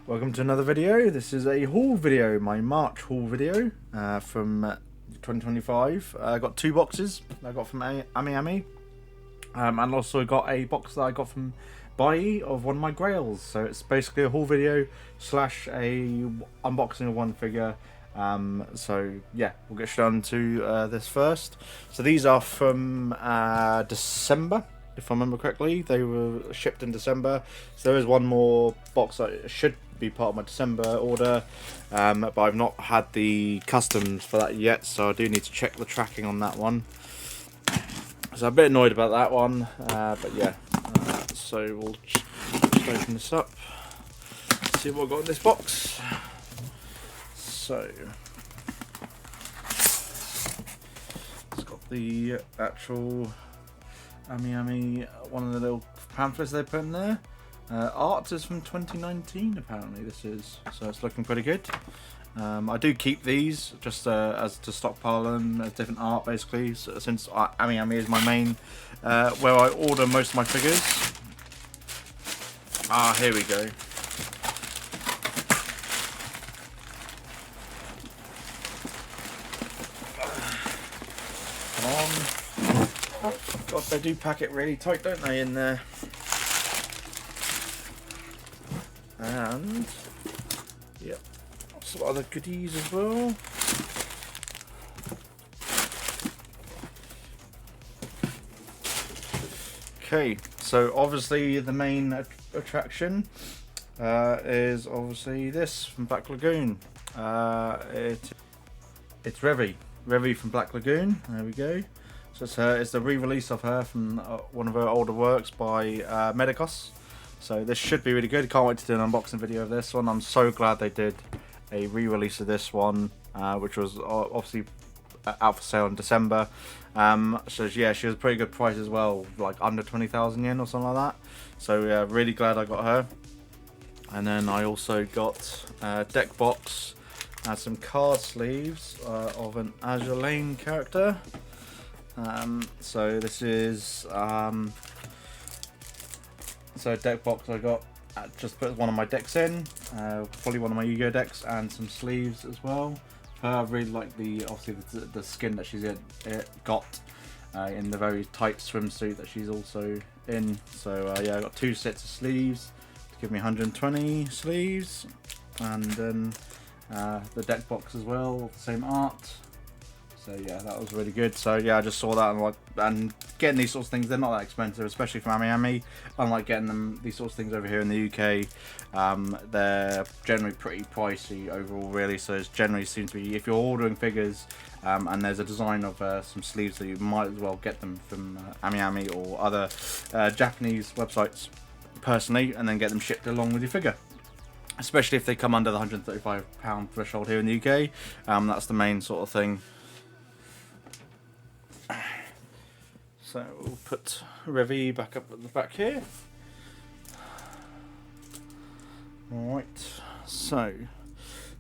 Welcome to another video. This is a haul video, my March haul video from 2025. I got two boxes I got from Ami, and also got a box that I got from Bai of one of my Grails. So it's basically a haul video slash a unboxing of one figure. So yeah, we'll get straight on to this first. So these are from December. If I remember correctly, they were shipped in December. So there is one more box that should be part of my December order, but I've not had the customs for that yet, so I do need to check the tracking on that one. So I'm a bit annoyed about that one, but yeah. So we'll just open this up, see what I've got in this box. So it's got the actual Ami, one of the little pamphlets they put in there. Art is from 2019 apparently this is, so it's looking pretty good. I do keep these just as to stockpile them as different art basically, so, since Ami is my main where I order most of my figures. Here we go. Come on. God, they do pack it really tight, don't they, in there? And yep, some other goodies as well. Okay, so obviously the main attraction is obviously this from Black Lagoon. It's Revi from Black Lagoon. There we go. So it's the re-release of her from one of her older works by Medicos. So this should be really good. Can't wait to do an unboxing video of this one. I'm so glad they did a re-release of this one, which was obviously out for sale in December. So yeah, she was a pretty good price as well, like under 20,000 yen or something like that. So yeah, really glad I got her. And then I also got a deck box and some card sleeves of an Azure Lane character. So this is so deck box I got, just put one of my decks in, probably one of my Yu-Gi-Oh decks, and some sleeves as well. I really like obviously the skin that she's got in the very tight swimsuit that she's also in. So yeah, I got two sets of sleeves to give me 120 sleeves, and then the deck box as well, the same art. So yeah, that was really good. So yeah, I just saw that and getting these sorts of things, they're not that expensive, especially from Ami. Unlike getting these sorts of things over here in the UK, they're generally pretty pricey overall, really. So it generally seems to be, if you're ordering figures and there's a design of some sleeves, so you might as well get them from Ami or other Japanese websites personally, and then get them shipped along with your figure. Especially if they come under the £135 threshold here in the UK. That's the main sort of thing. So we'll put Revi back up at the back here. Alright, so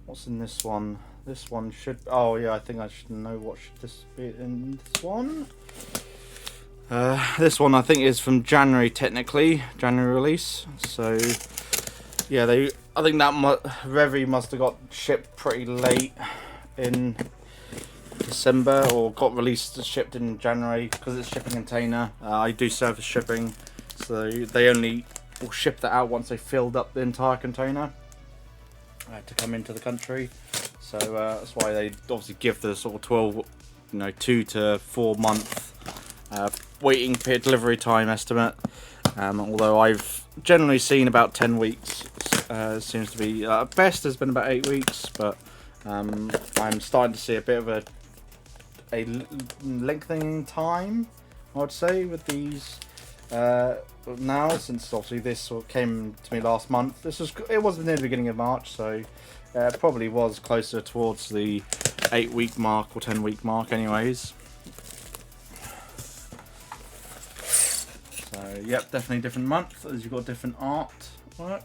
what's in this one? This one should, oh yeah, I think I should know what should this be in this one. This one I think is from January technically, January release. So yeah, I think that Revi must have got shipped pretty late in December, or got released, shipped in January, because it's shipping container. I do service shipping, so they only will ship that out once they filled up the entire container to come into the country. So that's why they obviously give the sort of 12, 2 to 4 month waiting period delivery time estimate. Although I've generally seen about 10 weeks. Seems to be best has been about 8 weeks, but I'm starting to see a bit of a lengthening time, I would say, with these now, since obviously this sort of came to me last month. It was near the beginning of March, so it probably was closer towards the 8-week mark or 10-week mark anyways. So yep, definitely different month, as you've got different artwork.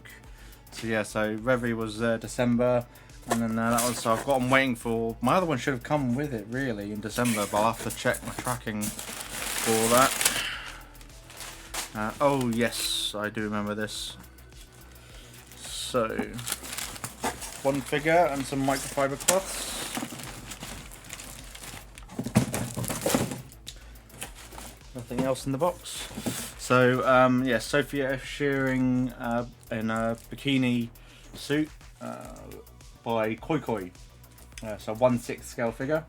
So yeah, so Revi was December. And then that was, so I'm waiting for, my other one should have come with it really in December, but I'll have to check my tracking for that. Oh yes, I do remember this. So one figure and some microfiber cloths. Nothing else in the box. So yeah, Sophia shearing in a bikini suit by Koi Koi. So 1/6 scale figure,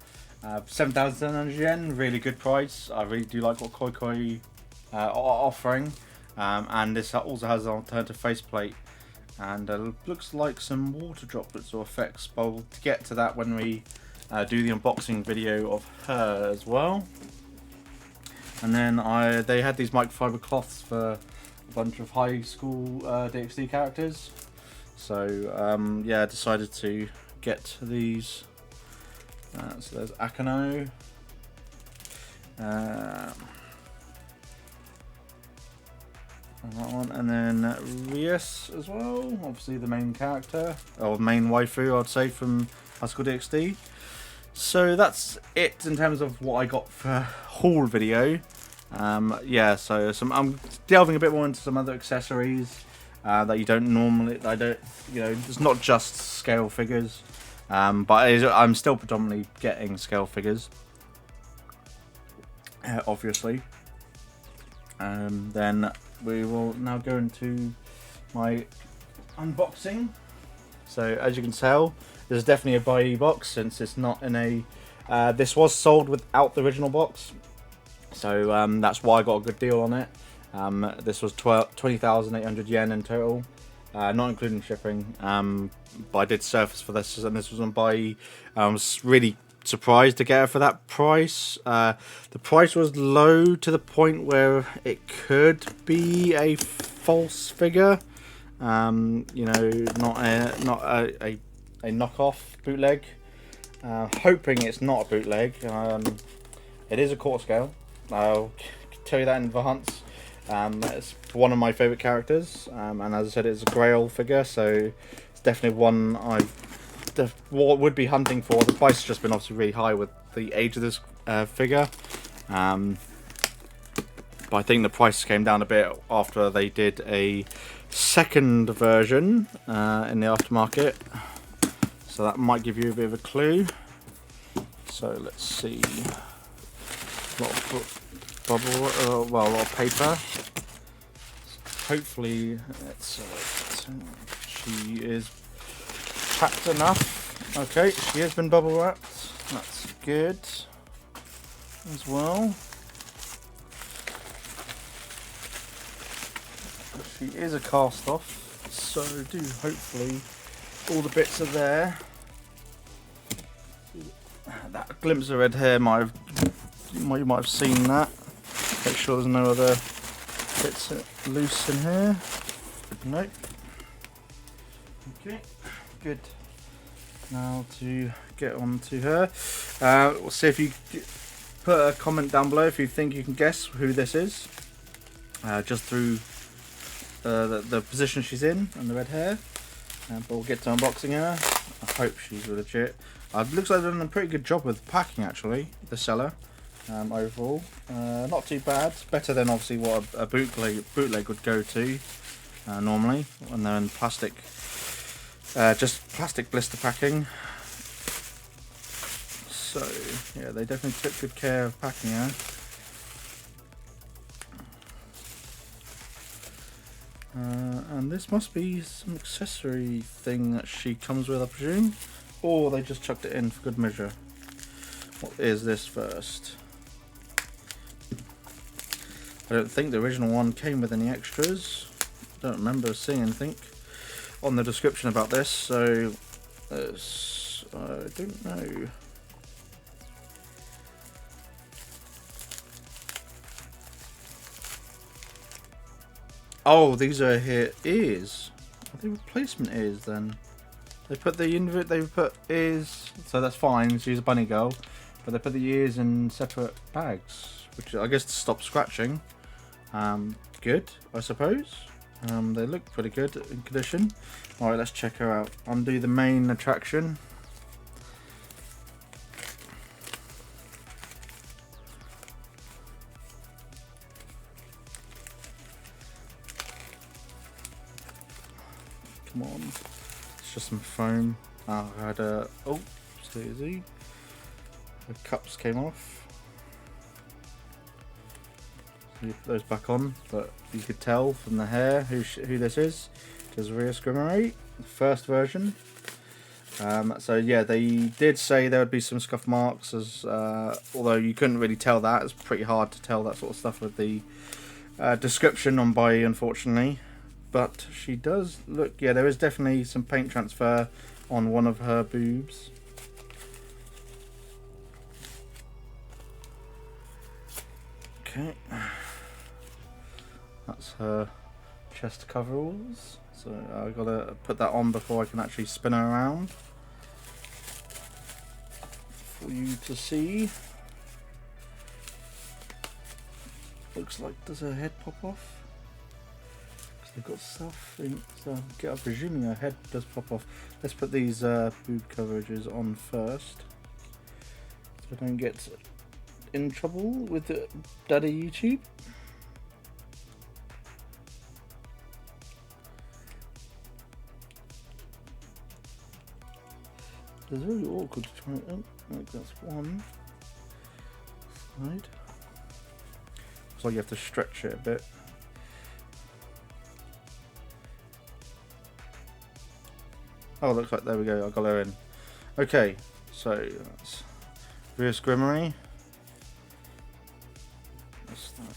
7,700 yen. Really good price. I really do like what Koi Koi are offering. And this also has an alternative faceplate, and looks like some water droplets or effects. But we'll get to that when we do the unboxing video of her as well. And then they had these microfiber cloths for a bunch of high school DxD characters. So yeah, I decided to get these. So there's Akano. And that one, and then Rias as well. Obviously the main character, or main waifu, I'd say, from High School DxD. So that's it in terms of what I got for haul video. Yeah, so I'm delving a bit more into some other accessories that you don't normally. It's not just scale figures, but I'm still predominantly getting scale figures, obviously. Then we will now go into my unboxing. So as you can tell, this is definitely a buy box, since it's not in a this was sold without the original box, so that's why I got a good deal on it. This was 20,800 yen in total, not including shipping, but I did surface for this, and this was on buy. I was really surprised to get it for that price. The price was low to the point where it could be a false figure, you know, not a knockoff bootleg. Hoping it's not a bootleg. It is a quarter scale, I'll tell you that in advance. It's one of my favourite characters, and as I said, it's a Grail figure, so it's definitely one would be hunting for. The price has just been obviously really high with the age of this figure, but I think the price came down a bit after they did a second version in the aftermarket, so that might give you a bit of a clue. So let's see, a lot of bubble, well, a lot of paper. Hopefully she is packed enough. Okay, she has been bubble wrapped. That's good as well. She is a cast off, so do hopefully all the bits are there. That glimpse of red hair you might have seen that. Make sure there's no other bits loose in here. Nope. Okay, good. Now to get on to her. We'll see if you put a comment down below if you think you can guess who this is, just through the position she's in and the red hair. But we'll get to unboxing her. I hope she's legit. Looks like they've done a pretty good job with packing, actually, the seller. Overall, not too bad. Better than obviously what a bootleg would go to normally when they're in plastic. Just plastic blister packing. So yeah, they definitely took good care of packing her. And this must be some accessory thing that she comes with, I presume, or they just chucked it in for good measure. What is this first? I don't think the original one came with any extras. I don't remember seeing anything on the description about this, so I don't know. Oh, these are here ears. Are they replacement ears then? They put ears, so that's fine. She's a bunny girl, but they put the ears in separate bags, which I guess to stop scratching. Good, I suppose. They look pretty good in condition. Alright, let's check her out. Undo the main attraction. Come on. It's just some foam. I had a so easy. The cups came off. You put those back on, but you could tell from the hair who this is. It is Rhea Scrimmary, first version. So yeah, they did say there would be some scuff marks, as although you couldn't really tell that. It's pretty hard to tell that sort of stuff with the description on Bai, unfortunately. But she does look, yeah, there is definitely some paint transfer on one of her boobs. Okay, that's her chest coveralls. So I've got to put that on before I can actually spin her around for you to see. Looks like, does her head pop off? Because they've got stuff in, so I'm presuming her head does pop off. Let's put these boob coverages on first, so I don't get in trouble with Daddy YouTube. It's really awkward to try it out. Like that's one side. So you have to stretch it a bit. Oh, looks like there we go. I got her in. Okay, so that's Rhea Scrimmary. That's that.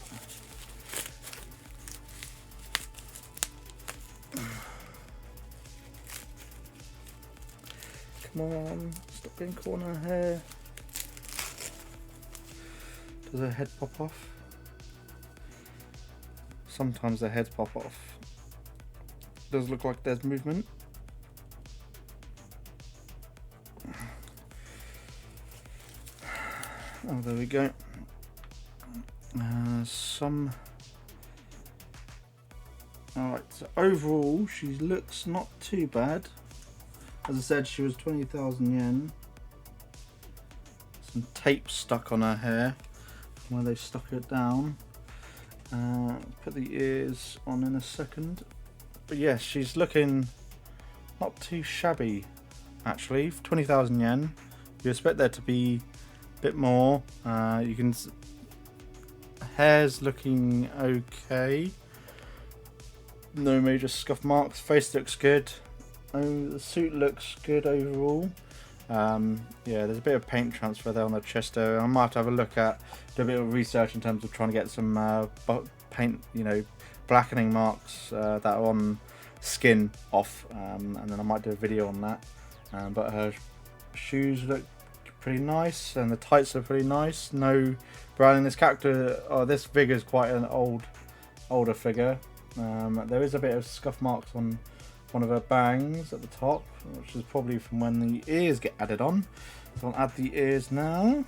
Come on, stop being caught in her hair. Does her head pop off? Sometimes their heads pop off. Does look like there's movement. Oh, there we go. Alright, so overall she looks not too bad. As I said, she was 20,000 yen. Some tape stuck on her hair from where they stuck it down. Put the ears on in a second. But yes, she's looking not too shabby actually. For 20,000 yen, you expect there to be a bit more. You can. Hair's looking okay. No major scuff marks. Face looks good. Oh, the suit looks good overall. Yeah, there's a bit of paint transfer there on the chest area. I might have to have a look at, do a bit of research in terms of trying to get some paint, blackening marks that are on skin off, and then I might do a video on that. But her shoes look pretty nice, and the tights are pretty nice. No branding. This character, this figure is quite an older figure. There is a bit of scuff marks on one of her bangs at the top, which is probably from when the ears get added on. So I'll add the ears now.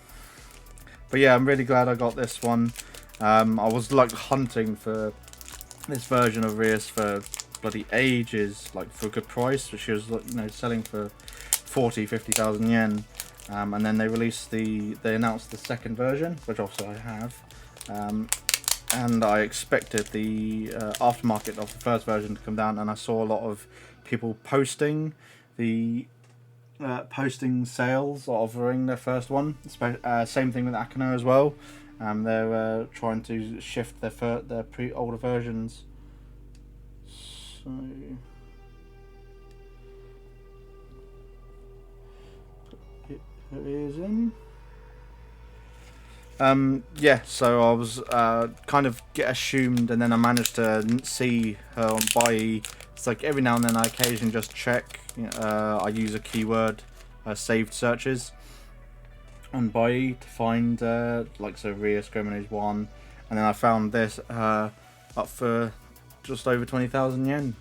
But yeah, I'm really glad I got this one. I was like hunting for this version of Rhea's for bloody ages, like for a good price, which she was selling for 50,000 yen. And then they announced the second version, which also I have. And I expected the aftermarket of the first version to come down, and I saw a lot of people posting sales offering their first one. Same thing with Akano as well. They're trying to shift their older versions. So put her ears in. Yeah, so I was kind of assumed, and then I managed to see her on Bai. It's like every now and then I occasionally just check. I use a keyword, saved searches on Bai to find like so Rhea Scrimmage 1, and then I found this up for just over 20,000 yen,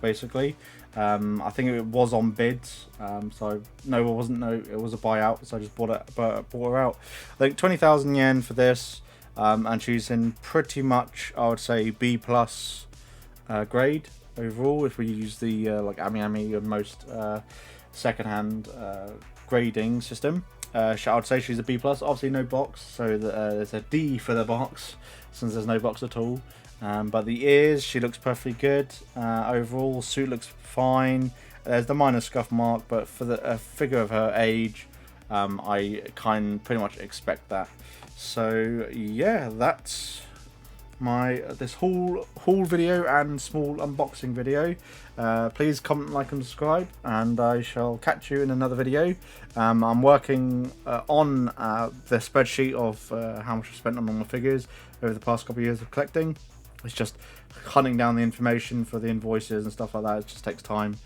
basically. I think it was on bids, so no, it wasn't. No, it was a buyout, so I just bought her out. I think 20,000 yen for this, and she's in pretty much, I would say, B plus grade overall. If we use the like Ami and most secondhand grading system, I would say she's a B plus. Obviously, no box, so there's a D for the box since there's no box at all. But the ears, she looks perfectly good. Overall, suit looks fine. There's the minor scuff mark, but for a figure of her age, I pretty much expect that. So yeah, that's this haul video and small unboxing video. Please comment, like and subscribe, and I shall catch you in another video. I'm working on the spreadsheet of how much I've spent on all my figures over the past couple of years of collecting. It's just hunting down the information for the invoices and stuff like that. It just takes time.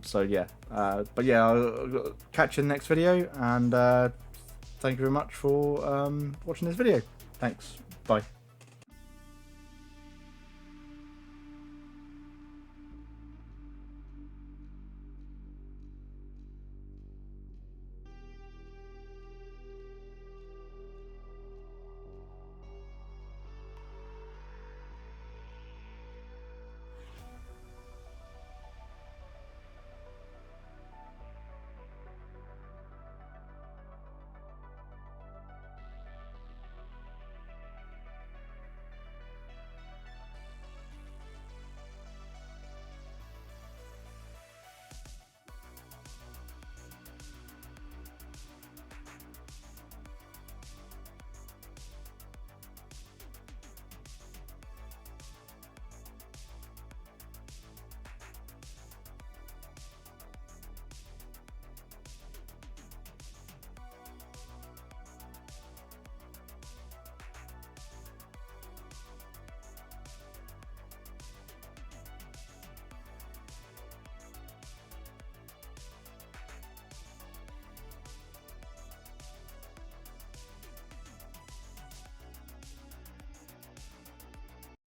So yeah, but yeah, I'll catch you in the next video, and thank you very much for watching this video. Thanks. Bye.